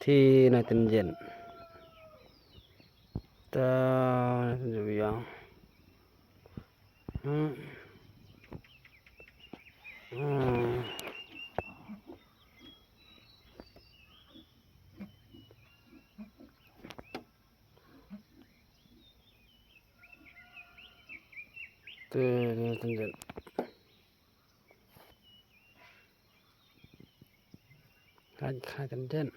thì này tình diện ta rồi giờ tình diện khai tình diện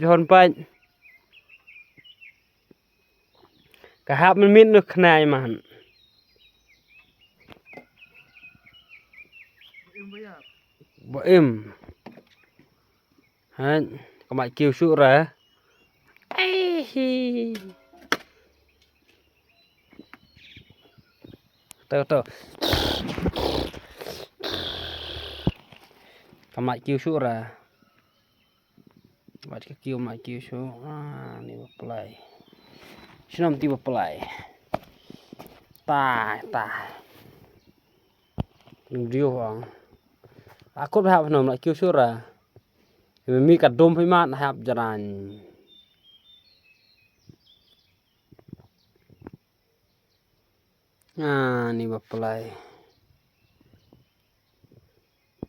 hòn pech cả hạp mình miết nước này mà bỏ im hả có mày kêu sữa ra tao có mày kêu sữa ra baca kêu mày kêu sữa ni play Sinam tiba play tai đừng riêu hoàng aku dah hap nom lại kêu sữa ra mình mi cả đôm phải mát hap jalan ni play